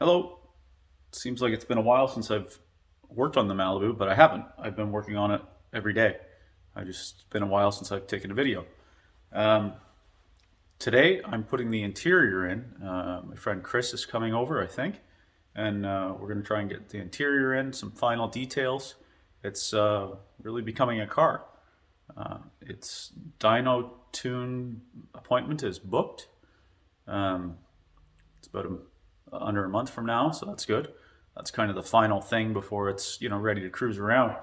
Hello. Seems like it's been a while since I've worked on the Malibu, but I haven't. I've been working on it every day. It's been a while since I've taken a video. Um, Today I'm putting the interior in. My friend Chris is coming over, I think, and we're going to try and get the interior in, some final details. It's really becoming a car. Its dyno tune appointment is booked. It's about under a month from now, so that's good. That's kind of the final thing before it's ready to cruise around.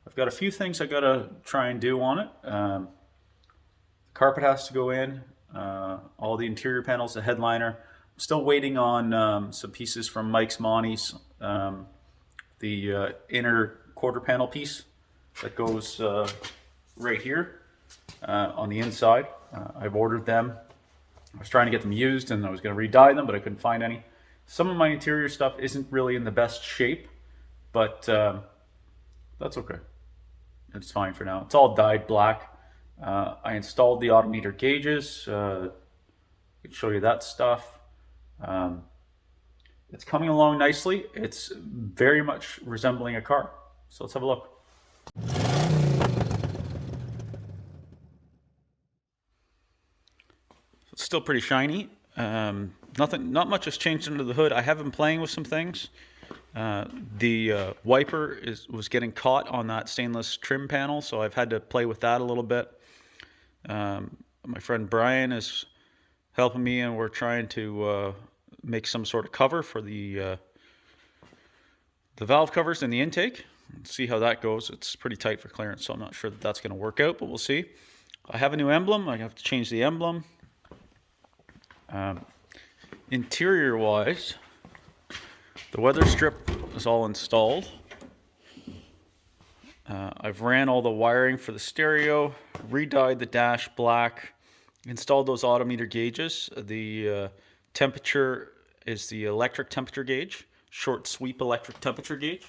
I've got a few things I gotta try and do on it. The carpet has to go in. All the interior panels, the headliner. I'm still waiting on some pieces from Mike's Monty's. The inner quarter panel piece that goes right here on the inside. I've ordered them. I was trying to get them used and I was going to re-dye them, but I couldn't find any. Some of my interior stuff isn't really in the best shape, but that's okay. It's fine for now. It's all dyed black. I installed the odometer gauges. I can show you that stuff. It's coming along nicely. It's very much resembling a car. So let's have a look. It's still pretty shiny. Not much has changed under the hood. I have been playing with some things. The wiper was getting caught on that stainless trim panel, so I've had to play with that a little bit. My friend Brian is helping me, and we're trying to make some sort of cover for the valve covers in the intake. Let's see how that goes. It's pretty tight for clearance, so I'm not sure that that's going to work out, but we'll see. I have a new emblem. I have to change the emblem. Interior wise, the weather strip is all installed. I've ran all the wiring for the stereo, re-dyed the dash black, installed those odometer gauges. The temperature is the electric temperature gauge, short sweep electric temperature gauge.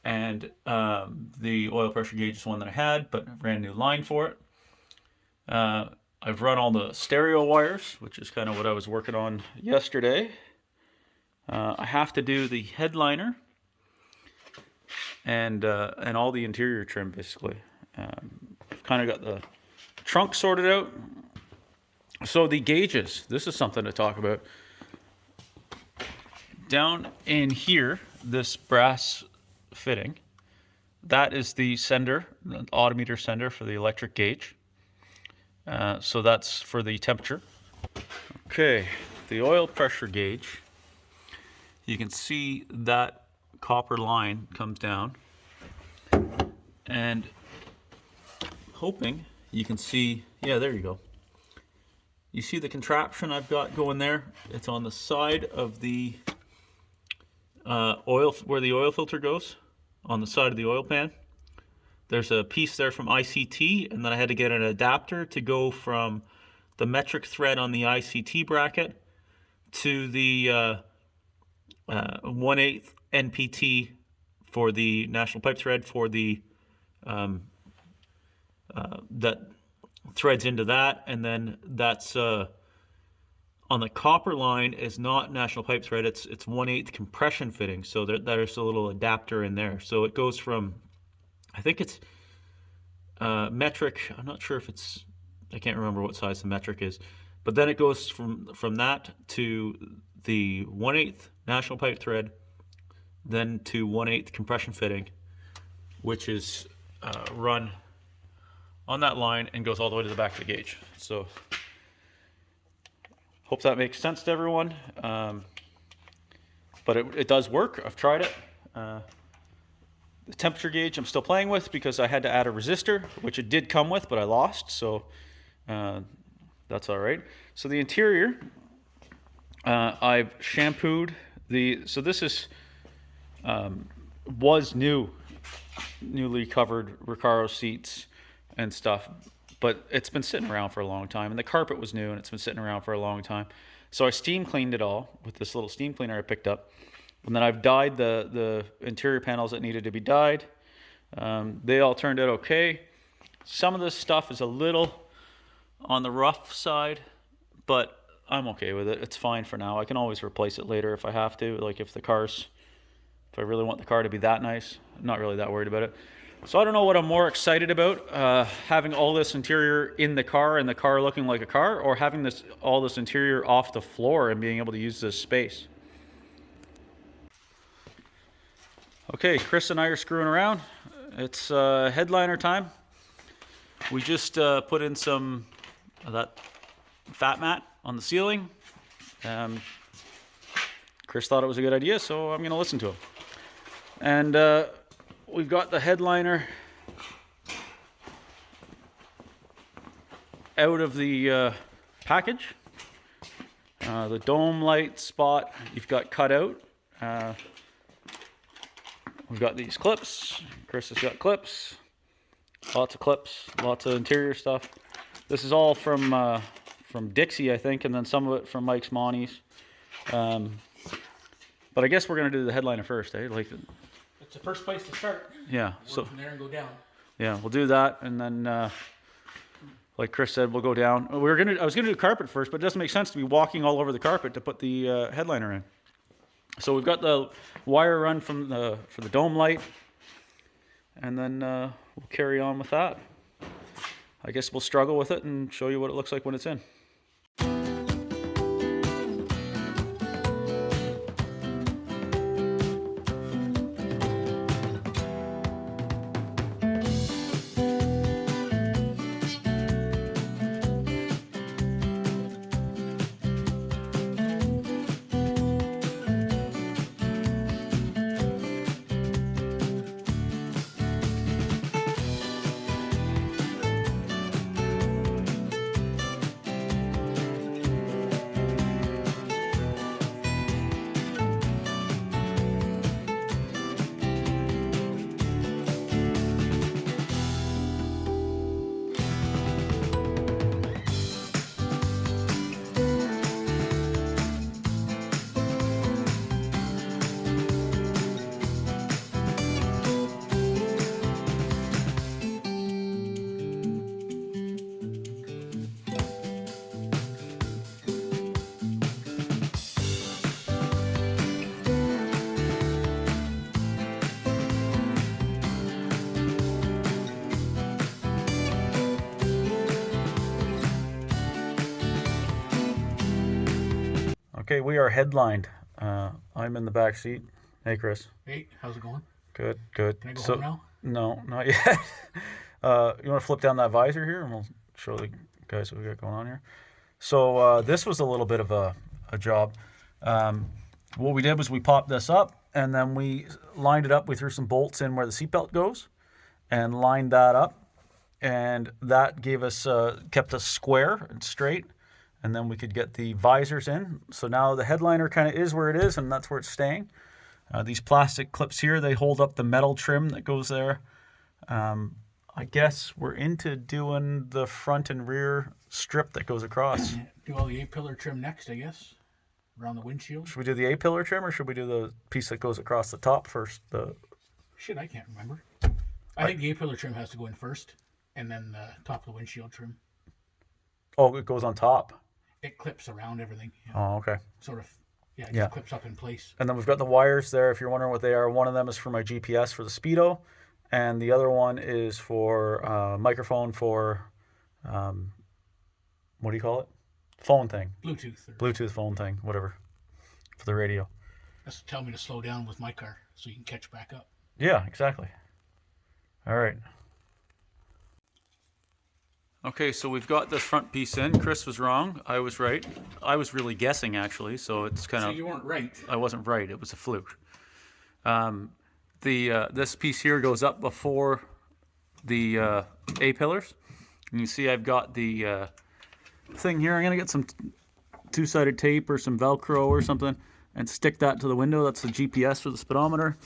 And the oil pressure gauge is one that I had, but I ran a new line for it. I've run all the stereo wires, which is kind of what I was working on yesterday. I have to do the headliner and all the interior trim, basically. I've kind of got the trunk sorted out. So the gauges, this is something to talk about. Down in here, this brass fitting, that is the sender, the odometer sender for the electric gauge. So that's for the temperature. Okay, the oil pressure gauge. You can see that copper line comes down. And hoping you can see, yeah, there you go. You see the contraption I've got going there? It's on the side of the oil, where the oil filter goes, on the side of the oil pan. There's a piece there from ICT, and then I had to get an adapter to go from the metric thread on the ICT bracket to the 1/8 NPT for the national pipe thread for the that threads into that, and then that's on the copper line is not national pipe thread. It's 1/8 compression fitting, so there's a little adapter in there. So it goes from, I think it's metric. I'm not sure if it's, I can't remember what size the metric is, but then it goes from that to the 1/8 national pipe thread, then to 1/8 compression fitting, which is run on that line and goes all the way to the back of the gauge. So hope that makes sense to everyone. But it does work. I've tried it. The temperature gauge I'm still playing with because I had to add a resistor, which it did come with, but I lost, so that's all right. So the interior, I've shampooed so this is was newly covered Recaro seats and stuff, but it's been sitting around for a long time, and the carpet was new and it's been sitting around for a long time. So I steam cleaned it all with this little steam cleaner I picked up. And then I've dyed the interior panels that needed to be dyed. They all turned out okay. Some of this stuff is a little on the rough side, but I'm okay with it. It's fine for now. I can always replace it later if I have to. Like if I really want the car to be that nice, I'm not really that worried about it. So I don't know what I'm more excited about, having all this interior in the car and the car looking like a car, or having all this interior off the floor and being able to use this space. Okay, Chris and I are screwing around. It's headliner time. We just put in some of that fat mat on the ceiling. Chris thought it was a good idea, so I'm going to listen to him. And we've got the headliner out of the package. The dome light spot you've got cut out. We've got these clips. Chris has got clips. Lots of interior stuff. This is all from Dixie, I think, and then some of it from Mike's Monty's. But I guess we're gonna do the headliner first, eh? Like, it's the first place to start. Yeah. So from there and go down. Yeah, we'll do that, and then, like Chris said, we'll go down. I was gonna do carpet first, but it doesn't make sense to be walking all over the carpet to put the headliner in. So we've got the wire run for the dome light, and then we'll carry on with that. I guess we'll struggle with it and show you what it looks like when it's in. Okay, we are headlined. I'm in the back seat. Hey, Chris. Hey, how's it going? Good, good. Can I go home now? No, not yet. You want to flip down that visor here, and we'll show the guys what we got going on here. So this was a little bit of a job. What we did was we popped this up, and then we lined it up. We threw some bolts in where the seatbelt goes, and lined that up, and that gave us kept us square and straight. And then we could get the visors in. So now the headliner kind of is where it is, and that's where it's staying. These plastic clips here, they hold up the metal trim that goes there. I guess we're into doing the front and rear strip that goes across. Do all the A-pillar trim next, I guess, around the windshield. Should we do the A-pillar trim, or should we do the piece that goes across the top first? Shit, I can't remember. I think the A-pillar trim has to go in first, and then the top of the windshield trim. Oh, it goes on top. It clips around everything. Yeah. Oh, okay. Sort of, it just clips up in place. And then we've got the wires there, if you're wondering what they are. One of them is for my GPS for the Speedo, and the other one is for microphone for, what do you call it? Phone thing. Bluetooth phone thing, whatever, for the radio. That's to tell me to slow down with my car so you can catch back up. Yeah, exactly. All right. Okay, so we've got this front piece in. Chris was wrong. I was right. I was really guessing, actually, so it's kind of... So you weren't right. I wasn't right. It was a fluke. This piece here goes up before the A-pillars. And you see I've got the thing here. I'm going to get some two-sided tape or some Velcro or something and stick that to the window. That's the GPS for the speedometer.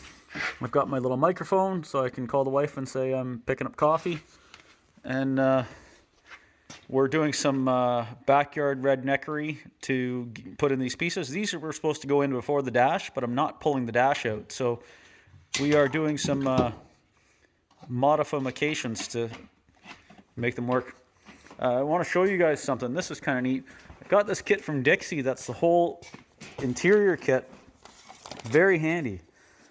I've got my little microphone so I can call the wife and say I'm picking up coffee. And... we're doing some backyard redneckery to put in these pieces. These were supposed to go in before the dash, but I'm not pulling the dash out. So we are doing some modifications to make them work. I want to show you guys something. This is kind of neat. I got this kit from Dixie. That's the whole interior kit. Very handy.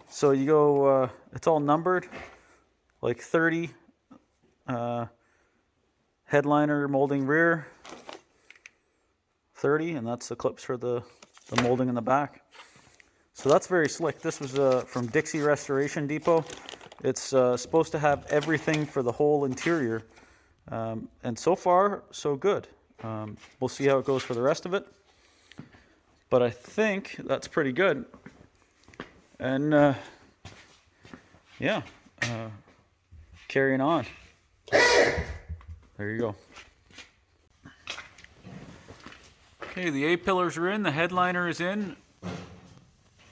So you go, it's all numbered, like 30, headliner molding rear, 30, and that's the clips for the molding in the back. So that's very slick. This was from Dixie Restoration Depot. It's supposed to have everything for the whole interior, and so far, so good. We'll see how it goes for the rest of it, but I think that's pretty good. And yeah, carrying on. There you go. Okay, the A-pillars are in, the headliner is in,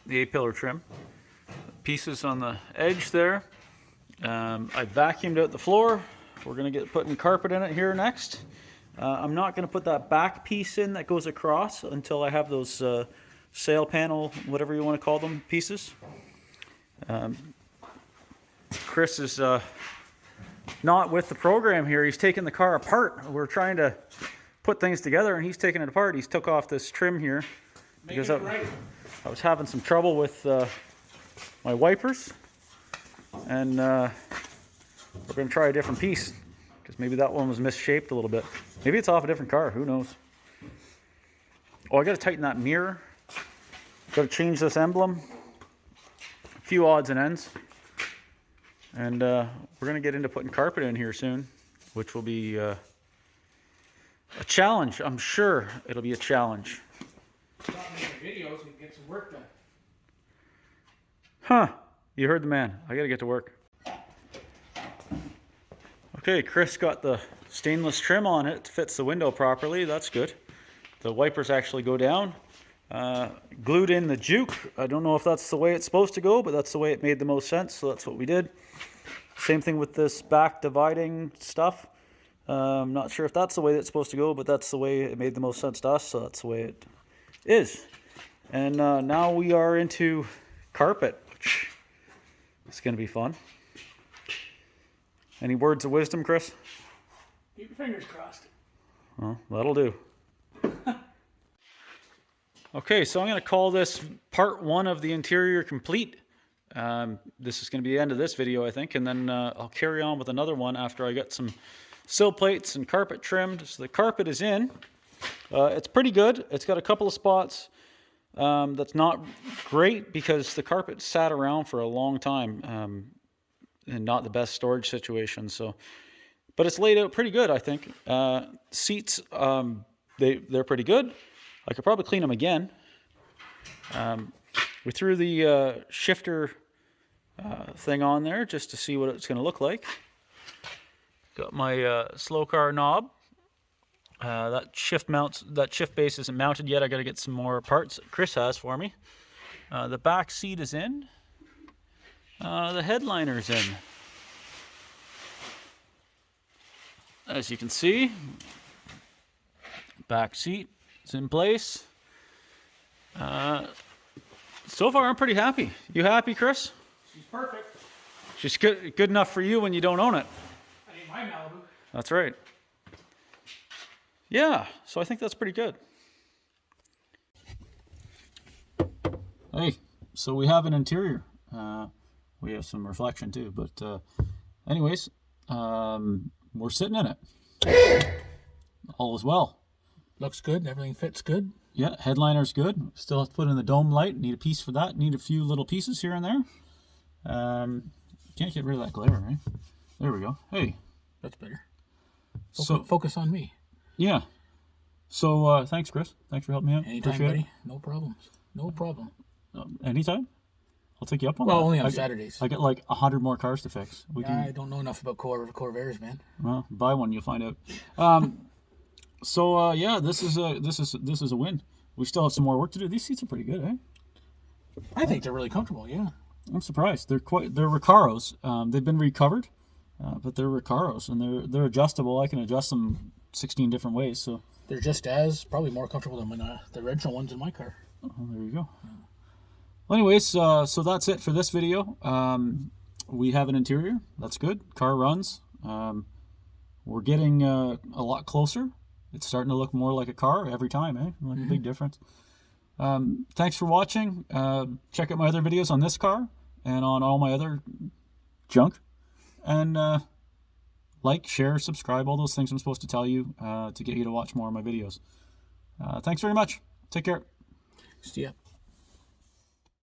the A-pillar trim. Pieces on the edge there. I vacuumed out the floor. We're going to get putting carpet in it here next. I'm not going to put that back piece in that goes across until I have those sail panel, whatever you want to call them, pieces. Chris is not with the program here. He's taking the car apart. We're trying to put things together and he's taking it apart. He's took off this trim here because I was having some trouble with my wipers, and we're going to try a different piece because maybe that one was misshaped a little bit. Maybe it's off a different car, who knows. Oh, I got to tighten that mirror. Got to change this emblem. A few odds and ends. And we're going to get into putting carpet in here soon, which will be a challenge. I'm sure it'll be a challenge. Stop making videos and get some work done. Huh. You heard the man. I got to get to work. Okay, Chris got the stainless trim on it. It fits the window properly. That's good. The wipers actually go down. Glued in the juke. I don't know if that's the way it's supposed to go, but that's the way it made the most sense, so that's what we did. Same thing with this back dividing stuff. I'm not sure if that's the way it's supposed to go, but that's the way it made the most sense to us, so that's the way it is. And now we are into carpet, which is going to be fun. Any words of wisdom, Chris? Keep your fingers crossed. Well, that'll do. Okay, so I'm going to call this part 1 of the interior complete. This is going to be the end of this video, I think, and then I'll carry on with another one after I get some sill plates and carpet trimmed. So the carpet is in. It's pretty good. It's got a couple of spots that's not great because the carpet sat around for a long time and not the best storage situation. So, but it's laid out pretty good, I think. Seats, they're pretty good. I could probably clean them again. We threw the shifter thing on there just to see what it's going to look like. Got my slow car knob. That shift base isn't mounted yet. I got to get some more parts that Chris has for me. The back seat is in. The headliner's in. As you can see, back seat is in place. So far, I'm pretty happy. You happy, Chris? She's perfect. She's good enough for you when you don't own it. I need my Malibu. That's right. Yeah, so I think that's pretty good. Hey, so we have an interior. We have some reflection too, but anyways, we're sitting in it. All is well. Looks good. Everything fits good. Yeah, headliner's good. Still have to put in the dome light. Need a piece for that. Need a few little pieces here and there. Can't get rid of that glare, right? There we go. Hey. That's better. Focus on me. Yeah. So thanks, Chris. Thanks for helping me out. Anytime, Appreciate buddy. it. No problems. No problem. Anytime? I'll take you up on that. Well, only on Saturdays. I get like 100 more cars to fix. I don't know enough about Corvairs, man. Well, buy one, you'll find out. So yeah, this is a win. We still have some more work to do. These seats are pretty good, eh? I think they're really comfortable. Yeah. I'm surprised. They're Recaros. They've been recovered, but they're Recaros and they're adjustable. I can adjust them 16 different ways. So they're just probably more comfortable than the original ones in my car. Oh, there you go. Well, anyways, so that's it for this video. We have an interior. That's good. Car runs. We're getting a lot closer. it's starting to look more like a car every time, eh? Like a big difference. Thanks for watching. Check out my other videos on this car and on all my other junk. And like, share, subscribe, all those things I'm supposed to tell you to get you to watch more of my videos. Thanks very much. Take care. See ya.